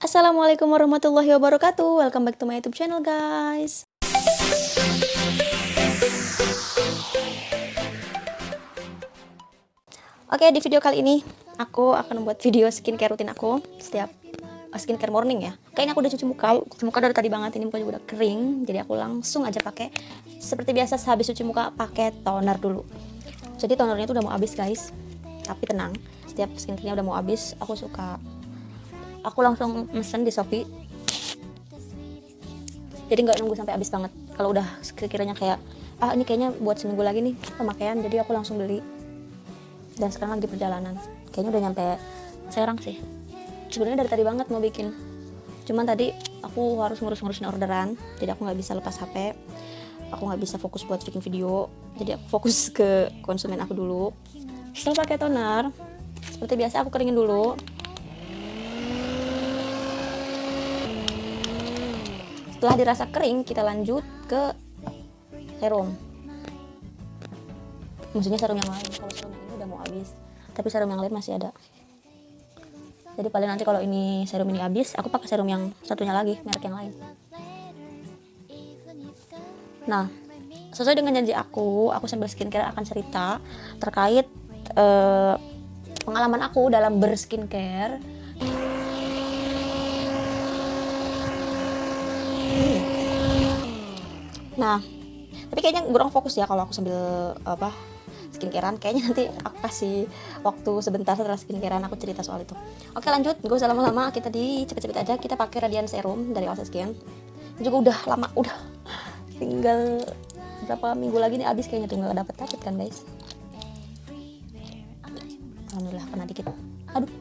Assalamualaikum warahmatullahi wabarakatuh. Welcome back to my YouTube channel, guys. Oke, di video kali ini aku akan membuat video skincare rutin aku setiap skincare morning ya. Kayaknya aku udah cuci muka dari tadi banget, ini muka juga udah kering. Jadi aku langsung aja pakai seperti biasa, sehabis cuci muka pakai toner dulu. Jadi tonernya tuh udah mau habis, guys. Tapi tenang, setiap skincare-nya udah mau habis, aku langsung mesen di Shopee. Jadi nggak nunggu sampai habis banget. Kalau udah sekiranya kayak ini kayaknya buat seminggu lagi nih pemakaian, jadi aku langsung beli. Dan sekarang lagi di perjalanan, kayaknya udah nyampe Serang sih. Sebenarnya dari tadi banget mau bikin, cuman tadi aku harus ngurusin orderan, jadi aku nggak bisa lepas HP, aku nggak bisa fokus buat bikin video, jadi aku fokus ke konsumen aku dulu. Setelah pakai toner, seperti biasa aku keringin dulu. Setelah dirasa kering, kita lanjut ke serum. Maksudnya serum yang lain. Kalau serum yang ini udah mau habis, tapi serum yang lain masih ada. Jadi paling nanti kalau ini serum ini habis, aku pakai serum yang satunya lagi, merek yang lain. Nah, sesuai dengan janji aku sambil skincare akan cerita terkait pengalaman aku dalam berskincare. Nah, tapi kayaknya kurang fokus ya kalau aku sambil skincarean. Kayaknya nanti aku kasih waktu sebentar setelah skincarean aku cerita soal itu. Oke, lanjut, gak usah lama-lama, kita cepet-cepet aja. Kita pakai Radiant Serum dari Elsa Skin. Juga udah lama, udah tinggal berapa minggu lagi nih habis kayaknya, tinggal dapet kan guys. Alhamdulillah kena dikit. Aduh.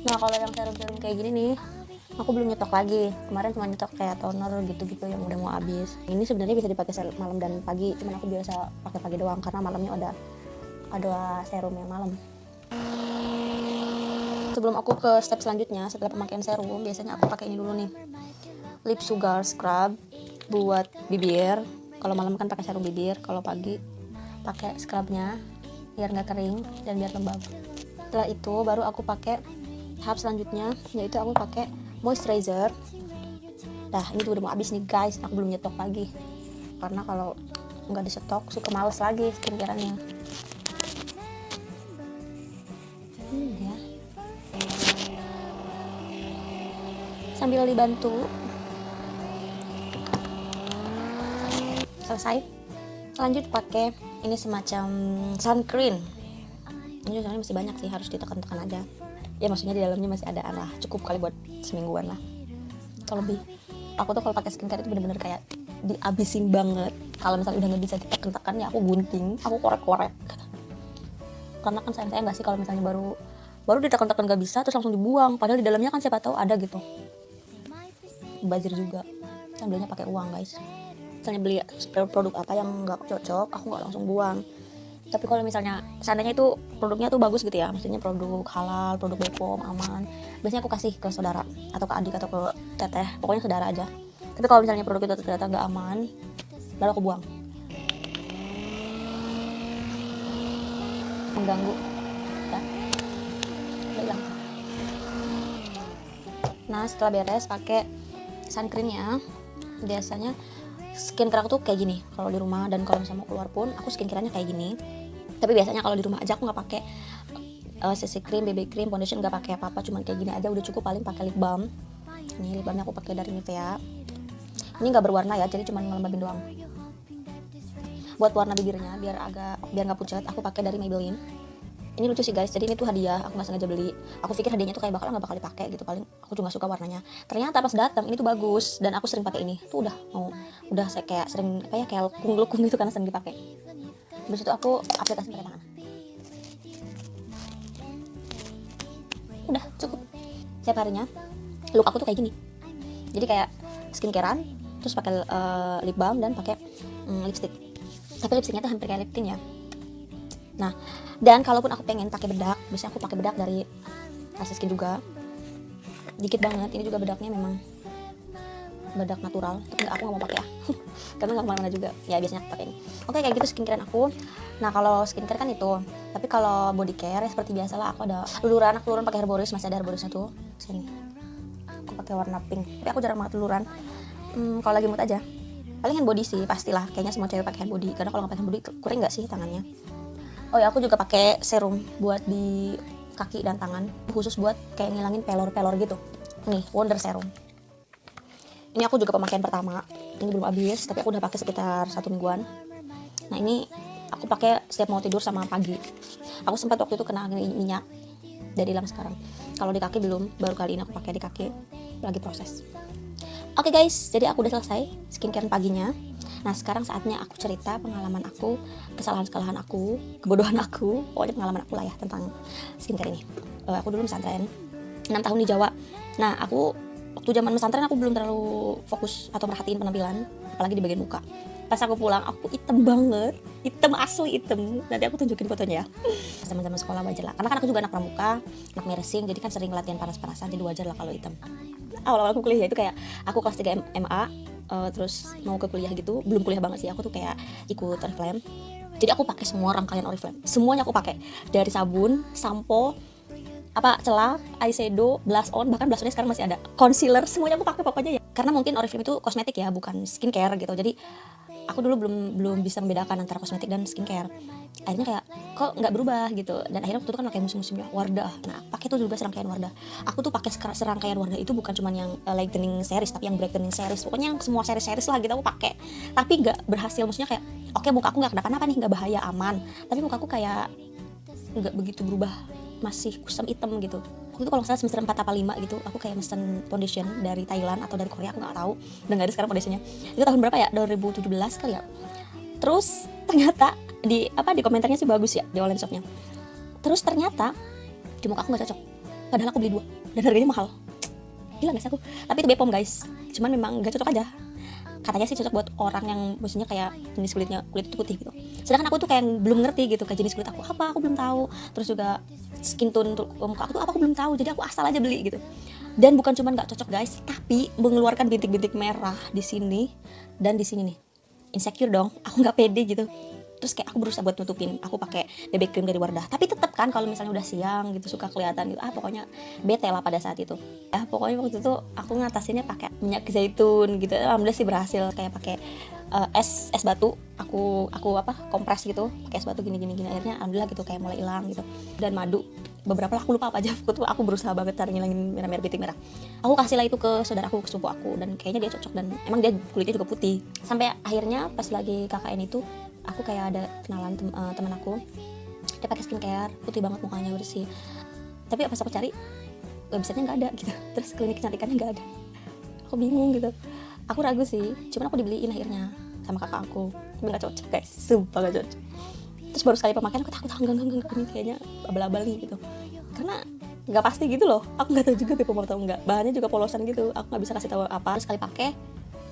Nah, kalau yang serum-serum kayak gini nih, aku belum nyetok lagi. Kemarin cuma nyetok kayak toner gitu-gitu yang udah mau habis. Ini sebenarnya bisa dipakai malam dan pagi, cuman aku biasa pakai pagi doang karena malamnya ada serum yang malam. Sebelum aku ke step selanjutnya, setelah pemakaian serum, biasanya aku pakai ini dulu nih. Lip Sugar Scrub buat bibir. Kalau malam kan pakai serum bibir, kalau pagi pakai scrubnya biar nggak kering dan biar lembab. Setelah itu baru aku pakai tahap selanjutnya, yaitu aku pakai moisturizer. Nah, ini udah mau habis nih guys, aku belum nyetok lagi karena kalau nggak disetok suka males lagi skincareannya. Ya. Sambil dibantu, selesai, lanjut pakai ini semacam sun-cream. Ini soalnya masih banyak sih, harus ditekan-tekan aja ya, maksudnya di dalamnya masih ada lah, cukup kali buat semingguan lah atau lebih. Aku tuh kalau pakai skincare itu bener-bener kayak dihabisin banget. Kalau misalnya udah nggak bisa ditekan-tekan ya aku gunting, aku korek-korek, karena kan sayang nggak sih kalau misalnya baru ditekan-tekan nggak bisa terus langsung dibuang, padahal di dalamnya kan siapa tahu ada gitu. Bazir juga, sambilnya pakai uang guys. Misalnya beli produk apa yang nggak cocok, aku nggak langsung buang. Tapi kalau misalnya seandainya itu produknya tuh bagus gitu ya, maksudnya produk halal, produk BPOM, aman, biasanya aku kasih ke saudara atau ke adik atau ke teteh, pokoknya saudara aja. Tapi kalau misalnya produk itu ternyata nggak aman, baru aku buang. Mengganggu ya, udah hilang. Nah, setelah beres pakai sun creamnya, biasanya skincare aku tuh kayak gini kalau di rumah, dan kalau misalnya mau keluar pun aku skincareannya kayak gini. Tapi biasanya kalau di rumah aja aku nggak pakai CC cream, BB cream, foundation, nggak pakai apa-apa, cuman kayak gini aja udah cukup. Paling pakai lip balm. Ini lip balmnya aku pakai dari Nivea. Ini nggak berwarna ya, jadi cuman ngelembabin doang. Buat warna bibirnya biar nggak pucat, aku pakai dari Maybelline. Ini lucu sih guys, jadi ini tuh hadiah, aku nggak sengaja beli. Aku pikir hadiahnya tuh kayak nggak bakal dipakai gitu, paling aku juga suka warnanya. Ternyata pas datang ini tuh bagus, dan aku sering pakai ini. Tuh udah saya kayak sering kayak lekung gitu karena sering dipakai. Habis itu aku aplikasi pakai tangan. Udah cukup. Setiap harinya look aku tuh kayak gini. Jadi kayak skincarean, terus pakai lip balm dan pakai lipstick. Tapi lipsticknya tuh hampir kayak lip tint ya. Nah, dan kalaupun aku pengen pakai bedak, biasanya aku pakai bedak dari Elsa Skin juga. Dikit banget, ini juga bedaknya memang bedak natural, tapi aku nggak mau pakai ya karena nggak kemana-mana juga ya, biasanya aku pakai ini. Oke, kayak gitu skincarean aku. Nah kalau skincare kan itu, tapi kalau body care ya seperti biasalah, aku ada luluran. Aku luluran pakai Herboris, masih ada Herborisnya tuh sini. Aku pakai warna pink, tapi aku jarang banget luluran. Kalau lagi mood aja. Paling hand body sih, pastilah. Kayaknya semua cewek pakai hand body, karena kalau nggak pakai hand body kering nggak sih tangannya. Oh ya, aku juga pakai serum buat di kaki dan tangan, khusus buat kayak ngilangin pelor-pelor gitu. Nih, Wonder Serum. Ini aku juga pemakaian pertama. Ini belum habis, tapi aku udah pakai sekitar 1 mingguan. Nah ini aku pakai setiap mau tidur sama pagi. Aku sempat waktu itu kena minyak, jadi hilang sekarang. Kalau di kaki belum, baru kali ini aku pakai di kaki. Lagi proses. Oke guys, jadi aku udah selesai skincare paginya. Nah sekarang saatnya aku cerita pengalaman aku, kesalahan-kesalahan aku, kebodohan aku, pokoknya pengalaman aku lah ya tentang skincare ini. Aku dulu pesantren 6 tahun di Jawa. Nah aku waktu zaman pesantren aku belum terlalu fokus atau merhatiin penampilan, apalagi di bagian muka. Pas aku pulang aku hitam banget, hitam asli hitam. Nanti aku tunjukin fotonya ya. Zaman-zaman sekolah wajar lah, karena kan aku juga anak pramuka, anak meresing, jadi kan sering latihan panas-panasan, jadi wajar lah kalau hitam. Awal-awal aku kuliah itu kayak aku kelas 3 MA, terus mau ke kuliah gitu, belum kuliah banget sih, aku tuh kayak ikut Oriflame. Jadi aku pakai semua rangkaian Oriflame, semuanya aku pakai, dari sabun, sampo, celak, eyeshadow, blush on, bahkan blush onnya sekarang masih ada, concealer, semuanya aku pakai pokoknya ya. Karena mungkin Oriflame itu kosmetik ya, bukan skincare gitu. Jadi aku dulu belum bisa membedakan antara kosmetik dan skincare. Akhirnya kayak kok nggak berubah gitu. Dan akhirnya waktu itu kan pakai musim-musimnya Wardah. Nah pakai tuh juga serangkaian Wardah. Aku tuh pakai serangkaian Wardah itu bukan cuma yang lightening series, tapi yang brightening series. Pokoknya yang semua series lah gitu aku pakai. Tapi nggak berhasil, maksudnya kayak oke, muka aku nggak kenapa-napa nih, nggak bahaya, aman. Tapi muka aku kayak nggak begitu berubah, masih kusam hitam gitu. Waktu itu kalau nggak salah semester 4 apa 5 gitu, aku kayak mesen foundation dari Thailand atau dari Korea, aku nggak tahu, udah nggak ada sekarang foundationnya. Itu tahun berapa ya, 2017 kali ya. Terus ternyata di komentarnya sih bagus ya di online shopnya. Terus ternyata di muka aku nggak cocok, padahal aku beli 2 dan harganya mahal. Gila nggak sih aku? Tapi itu Bepom guys, cuman memang nggak cocok aja. Katanya sih cocok buat orang yang maksudnya kayak jenis kulit itu putih gitu. Sedangkan aku tuh kayak belum ngerti gitu, kayak jenis kulit aku apa, aku belum tahu. Terus juga skin tone untuk muka aku tuh apa, aku belum tahu. Jadi aku asal aja beli gitu. Dan bukan cuma nggak cocok guys, tapi mengeluarkan bintik-bintik merah di sini dan di sini nih. Insecure dong, aku nggak pede gitu. Terus kayak aku berusaha buat nutupin, aku pakai BB cream dari Wardah. Tapi tetap kan kalau misalnya udah siang gitu suka kelihatan gitu. Pokoknya bete lah pada saat itu. Ya pokoknya waktu itu aku ngatasinnya pakai minyak zaitun gitu. Alhamdulillah sih berhasil, kayak pakai es batu. Aku kompres gitu, pakai es batu gini. Akhirnya alhamdulillah gitu kayak mulai hilang gitu. Dan madu. Beberapa lah aku lupa apa aja. Aku berusaha banget cari ngilangin merah-merah bintik merah. Aku kasih lah itu ke saudaraku, ke sepupu aku, dan kayaknya dia cocok dan emang dia kulitnya juga putih. Sampai akhirnya pas lagi KKN itu aku kayak ada kenalan teman aku, dia pakai skincare, putih banget mukanya, bersih. Tapi pas aku cari websitenya nggak ada gitu, terus klinik kecantikannya nggak ada. Aku bingung gitu, aku ragu sih, cuman aku dibeliin akhirnya sama kakak aku. Tapi nggak cocok guys, sumpah nggak cocok. Terus baru sekali pemakaian aku takut, enggak ini kayaknya abal-abal nih gitu, karena nggak pasti gitu loh. Aku nggak tahu juga Bepom atau enggak, bahannya juga polosan gitu, aku nggak bisa kasih tahu apa. Terus sekali pakai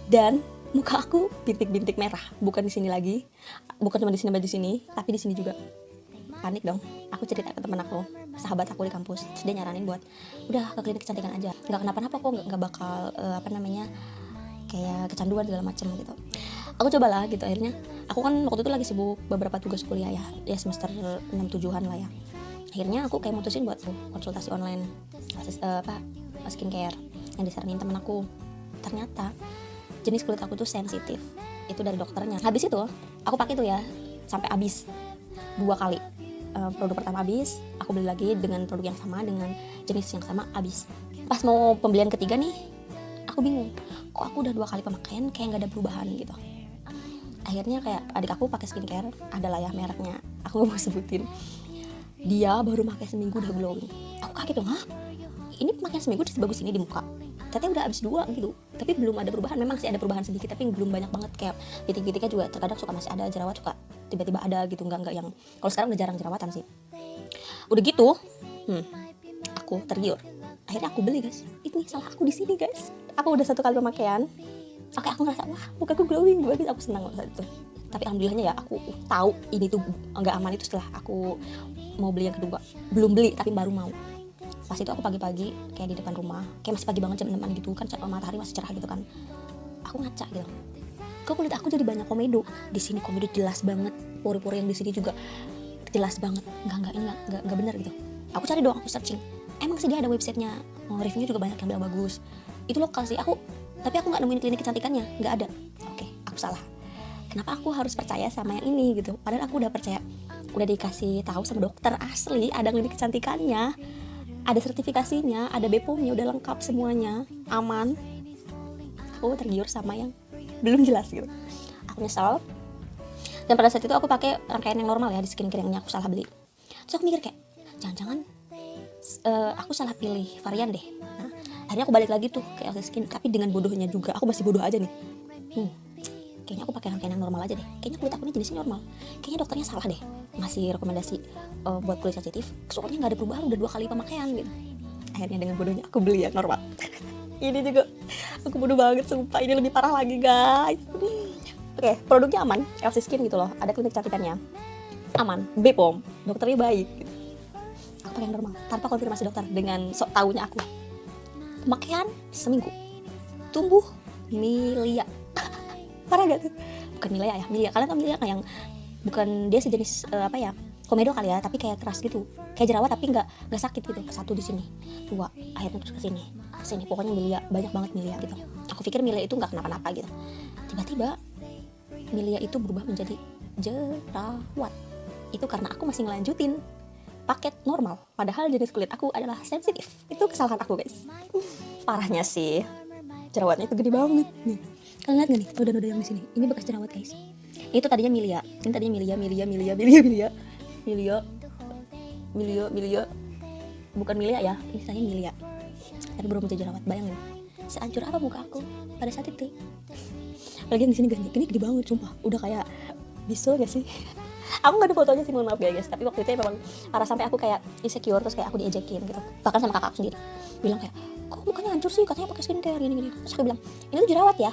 dan muka aku bintik-bintik merah, bukan di sini lagi, bukan cuma di sini, tapi di sini juga. Panik dong. Aku cerita ke teman aku, sahabat aku di kampus. Terus dia nyaranin buat udah ke klinik kecantikan aja, nggak kenapa-napa kok, nggak bakal kayak kecanduan segala macam gitu. Aku cobalah gitu. Akhirnya aku kan waktu itu lagi sibuk beberapa tugas kuliah ya semester 6-7an lah ya. Akhirnya aku kayak mutusin buat konsultasi online skincare yang disaranin temen aku. Ternyata jenis kulit aku tuh sensitif, itu dari dokternya. Habis itu aku pakai tuh ya sampai habis 2 kali. Produk pertama habis, aku beli lagi dengan produk yang sama, dengan jenis yang sama, habis. Pas mau pembelian ketiga nih, aku bingung, kok aku udah 2 kali pemakaian kayak nggak ada perubahan gitu. Akhirnya kayak adik aku pakai skincare, adalah ya mereknya, aku nggak mau sebutin. Dia baru pakai seminggu udah glowing. Aku kaget dong, ini pemakaian seminggu udah sebagus ini di muka. Katanya udah habis 2 gitu, tapi belum ada perubahan. Memang sih ada perubahan sedikit, tapi belum banyak banget. Kayak bintik-bintiknya juga terkadang suka masih ada, jerawat suka tiba-tiba ada gitu, enggak yang kalau sekarang udah jarang jerawatan sih. Udah gitu, aku tergiur. Akhirnya aku beli guys. Ini salah aku di sini guys. Aku udah 1 kali pemakaian. Oke, aku ngerasa wah mukaku glowing banget, aku senang saat itu. Tapi alhamdulillahnya ya aku tahu ini tuh nggak aman itu setelah aku mau beli yang kedua. Belum beli tapi baru mau. Pas itu aku pagi-pagi kayak di depan rumah, kayak masih pagi banget jam 6 gitu kan, matahari masih cerah gitu kan. Aku ngaca gitu, kok kulit aku jadi banyak komedo. Di sini komedo jelas banget, pori-pori yang di sini juga jelas banget. Enggak bener gitu. Aku cari doang, aku searching. Emang sih dia ada websitenya, reviewnya juga banyak yang bilang bagus. Itu lokal sih tapi aku nggak nemuin klinik kecantikannya, nggak ada. Oke, aku salah. Kenapa aku harus percaya sama yang ini gitu? Padahal aku udah percaya, udah dikasih tahu sama dokter asli ada klinik kecantikannya, ada sertifikasinya, ada BPOM-nya, udah lengkap semuanya, aman. Aku tergiur sama yang belum jelas gitu. Aku nyesel. Dan pada saat itu aku pakai rangkaian yang normal ya di skincare yang aku salah beli. Terus aku mikir kayak, jangan-jangan aku salah pilih varian deh. Nah, akhirnya aku balik lagi tuh ke LC Skin, tapi dengan bodohnya juga, aku masih bodoh aja nih. Kayaknya aku pakai rangkaian yang normal aja deh. Kayaknya kulit aku ini jenisnya normal. Kayaknya dokternya salah deh ngasih rekomendasi buat kulit sensitif. Soalnya nggak ada perubahan, udah 2 kali pemakaian gitu. Akhirnya dengan bodohnya aku beli yang normal. Ini juga aku bodoh banget, sumpah. Ini lebih parah lagi guys. Oke, produknya aman, LC Skin gitu loh. Ada klinik kecantikannya, aman, BPOM, dokternya baik gitu. Aku pakai yang normal tanpa konfirmasi dokter, dengan sok taunya aku. Pemakaian seminggu tumbuh milia. Parah gak tuh? Bukan milia ya, milia. Kalian tau milia kan yang bukan dia sejenis komedo kali ya, tapi kayak keras gitu, kayak jerawat tapi nggak sakit gitu. Satu di sini, 2, akhirnya terus ke sini. Pokoknya milia, banyak banget milia gitu. Aku pikir milia itu nggak kenapa-napa gitu. Tiba-tiba milia itu berubah menjadi jerawat. Itu karena aku masih ngelanjutin paket normal, padahal jenis kulit aku adalah sensitif. Itu kesalahan aku guys. Parahnya sih, jerawatnya itu gede banget nih. Kalian lihat gak nih noda-noda yang di sini? Ini bekas jerawat guys. Itu tadinya milia. Ini tadinya milia. Bukan milia ya, ini tadinya milia. Tapi belum menjadi jerawat. Bayangin, sehancur apa muka aku pada saat itu. Lagi yang di sini gede banget, sumpah. Udah kayak bisul gak sih? Aku gak ada fotonya sih, mohon maaf ya guys. Tapi waktu itu memang parah, sampai aku kayak insecure, terus kayak aku diejekin gitu. Bahkan sama kakak aku sendiri bilang kayak, kok mukanya hancur sih, katanya pakai skincare gini. Terus aku bilang, ini tuh jerawat ya,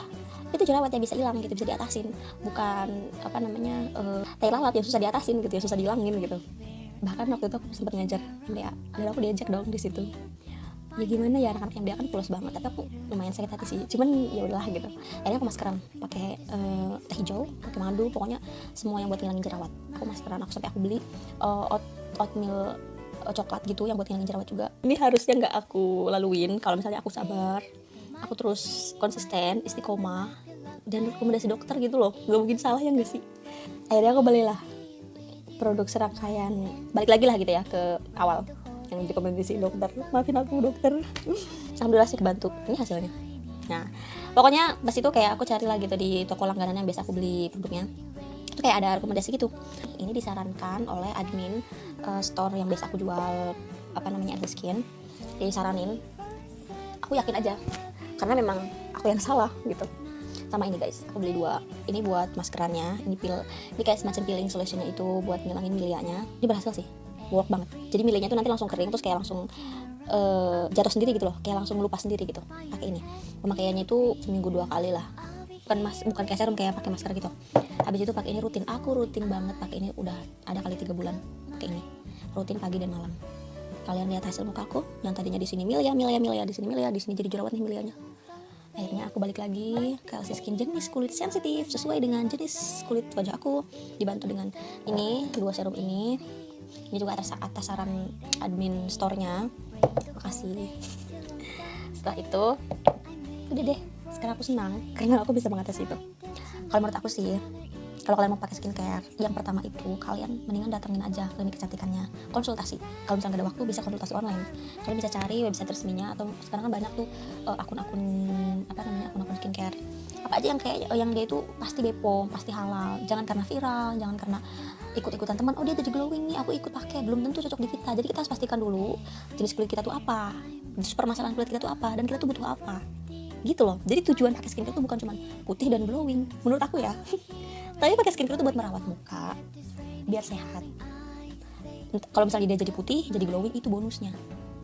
itu jerawat yang bisa hilang gitu, bisa diatasin. Bukan tai lalat yang susah diatasin gitu ya, susah dihilangin gitu. Bahkan waktu itu aku sempat ngajar MDA, dan aku diajak dong di situ. Ya gimana ya, anak-anak yang dia kan tulus banget, tapi aku lumayan sakit hati sih. Cuman ya udahlah gitu. Akhirnya aku maskeran pakai teh hijau, pakai madu, pokoknya semua yang buat ngilangin jerawat. Aku maskeran, sampai aku beli oatmeal coklat gitu yang buat ngilangin jerawat juga. Ini harusnya nggak aku laluin kalau misalnya aku sabar, aku terus konsisten, istiqomah, dan rekomendasi dokter gitu loh. Nggak mungkin salah ya nggak sih? Akhirnya aku belilah produk serangkaian, balik lagi lah gitu ya ke awal yang direkomendasi dokter. Maafin aku dokter. Alhamdulillah sih kebantu. Ini hasilnya. Nah, pokoknya pas itu kayak aku cari lagi tuh di toko langganan yang biasa aku beli produknya. Itu kayak ada rekomendasi gitu. Ini disarankan oleh admin store yang biasa aku jual LC Skin. Disaranin. Aku yakin aja. Karena memang aku yang salah gitu. Sama ini guys, aku beli 2. Ini buat maskerannya, ini kayak semacam peeling solutionnya itu buat ngilangin milianya. Ini berhasil sih, work banget. Jadi milianya tuh nanti langsung kering, terus kayak langsung jatuh sendiri gitu loh, kayak langsung lupas sendiri gitu. Pakai ini, pemakaiannya itu seminggu 2 kali lah. Bukan kayak serum kayak pakai masker gitu. Habis itu pakai ini rutin. Aku rutin banget pakai ini, udah ada kali 3 bulan pakai ini. Rutin pagi dan malam. Kalian lihat hasil muka aku yang tadinya di sini milia, di sini milia, di sini jadi jerawat nih milianya. Akhirnya aku balik lagi ke LC Skin, jenis kulit sensitif sesuai dengan jenis kulit wajah aku, dibantu dengan ini 2 serum ini juga atas saran admin store-nya. Makasih. Setelah itu udah deh, sekarang aku senang karena aku bisa mengatasi itu. Kalau menurut aku sih, kalau kalian mau pakai skincare, yang pertama itu kalian mendingan datengin aja klinik kecantikannya, konsultasi. Kalau misalnya gak ada waktu, bisa konsultasi online. Kalian bisa cari website resminya, atau sekarang kan banyak tuh akun-akun skincare. Apa aja yang kayak yang dia itu pasti BPOM, pasti halal. Jangan karena viral, jangan karena ikut-ikutan teman. Oh dia jadi glowing nih, aku ikut pakai. Belum tentu cocok di kita. Jadi kita harus pastikan dulu jenis kulit kita tuh apa, jenis permasalahan kulit kita tuh apa, dan kita tuh butuh apa. Gitu loh. Jadi tujuan pakai skincare tuh bukan cuma putih dan glowing, menurut aku ya. Tapi pakai skincare itu buat merawat muka biar sehat. Kalau misalnya dia jadi putih, jadi glowing, itu bonusnya.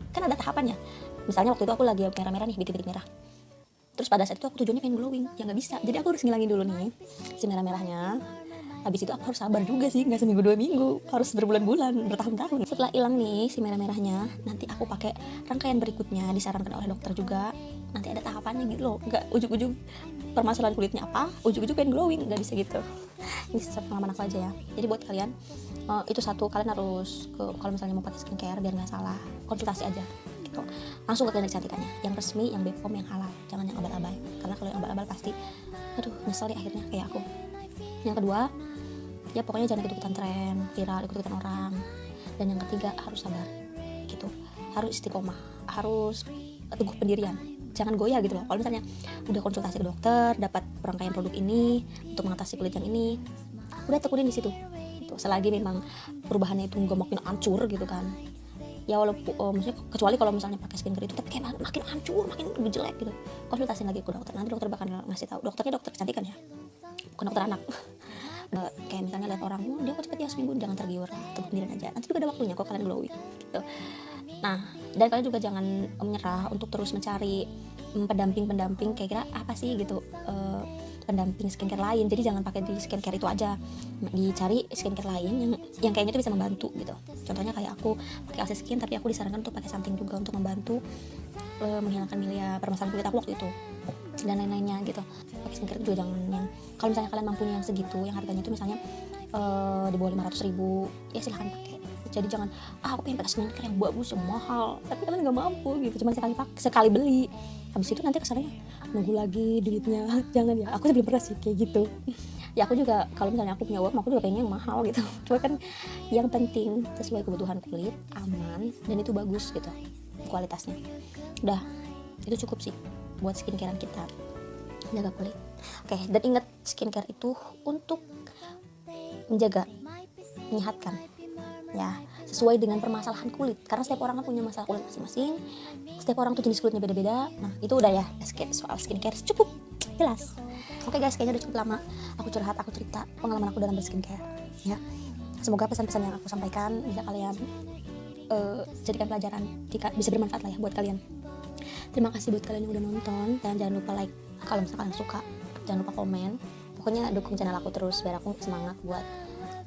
Kan ada tahapannya. Misalnya waktu itu aku lagi merah-merah nih, bintik-bintik merah. Terus pada saat itu aku tujuannya pengen glowing, ya nggak bisa. Jadi aku harus ngilangin dulu nih si merah-merahnya. Habis itu aku harus sabar juga sih, nggak seminggu 2 minggu, harus berbulan-bulan, bertahun-tahun. Setelah hilang nih si merah-merahnya, nanti aku pakai rangkaian berikutnya, disarankan oleh dokter juga. Nanti ada tahapannya gitu loh, nggak ujuk-ujuk permasalahan kulitnya apa, ujuk-ujuk pengen glowing, nggak bisa gitu. Ini sesuatu pengalaman aku aja ya. Jadi buat kalian, itu satu, kalian harus kalau misalnya mau pakai skincare biar nggak salah, konsultasi aja gitu. Langsung ke klinik kecantikannya, yang resmi, yang BPOM, yang halal, jangan yang abal-abal. Karena kalau yang abal-abal pasti, aduh nyesel deh akhirnya kayak aku. Yang kedua, ya pokoknya jangan ikut-ikutan tren, viral, ikut-ikutan orang. Dan yang ketiga, harus sabar gitu, harus istiqomah, harus teguh pendirian, jangan goyah gitu loh. Kalau misalnya udah konsultasi ke dokter, dapat rangkaian produk ini untuk mengatasi kulit yang ini, udah tekunin di situ gitu. Selagi memang perubahannya itu nggak makin hancur gitu kan, ya walaupun maksudnya kecuali kalau misalnya pakai skincare itu tapi kayak makin hancur, makin jelek gitu, konsultasi lagi ke dokter. Nanti dokter bakal ngasih tahu, dokternya dokter kecantikan ya, bukan dokter anak. Kayak misalnya lihat orang, dia kok cepet ya seminggu, jangan tergiur, teguh pendirian aja, nanti juga ada waktunya kok kalian glowing gitu. Nah, dan kalian juga jangan menyerah untuk terus mencari pendamping kayak kira apa sih gitu, pendamping skincare lain. Jadi jangan pakai di skincare itu aja, dicari skincare lain yang kayaknya itu bisa membantu gitu. Contohnya kayak aku pakai Alsi Skin, tapi aku disarankan untuk pakai something juga untuk membantu menghilangkan milia permasalahan kulit aku waktu itu dan lain-lainnya gitu. Pakai skincare itu juga jangan yang, kalau misalnya kalian mampunya yang segitu, yang harganya itu misalnya di bawah 500.000, ya silahkan pakai. Jadi jangan, aku pengen pakai skincare yang bagus, yang mahal, tapi kalian nggak mampu gitu, cuma sekali beli, habis itu nanti kesannya nunggu lagi duitnya. Jangan ya, aku belum pernah sih kayak gitu. Ya aku juga kalau misalnya aku punya uang, aku juga pengen yang mahal gitu. Cuma kan yang penting sesuai kebutuhan kulit, aman, dan itu bagus gitu kualitasnya. Udah, itu cukup sih buat skincarean kita, jaga kulit. Oke, dan ingat skincare itu untuk menjaga, menyehatkan ya, sesuai dengan permasalahan kulit, karena setiap orang kan punya masalah kulit masing-masing, setiap orang tuh jenis kulitnya beda-beda. Nah itu udah ya, soal skincare cukup jelas. Oke guys, kayaknya udah cukup lama aku curhat, aku cerita pengalaman aku dalam berskincare ya. Semoga pesan-pesan yang aku sampaikan bisa kalian jadikan pelajaran, jika bisa bermanfaat lah ya buat kalian. Terima kasih buat kalian yang udah nonton, dan jangan lupa like kalau misalkan kalian suka, jangan lupa komen. Pokoknya dukung channel aku terus biar aku semangat buat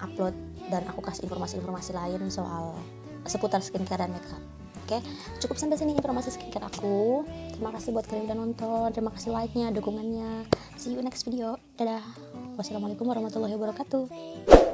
upload dan aku kasih informasi-informasi lain soal seputar skincare dan makeup. Oke, cukup sampai sini informasi skincare aku. Terima kasih buat kalian yang udah nonton, terima kasih like-nya, dukungannya. See you next video. Dadah. Wassalamualaikum warahmatullahi wabarakatuh.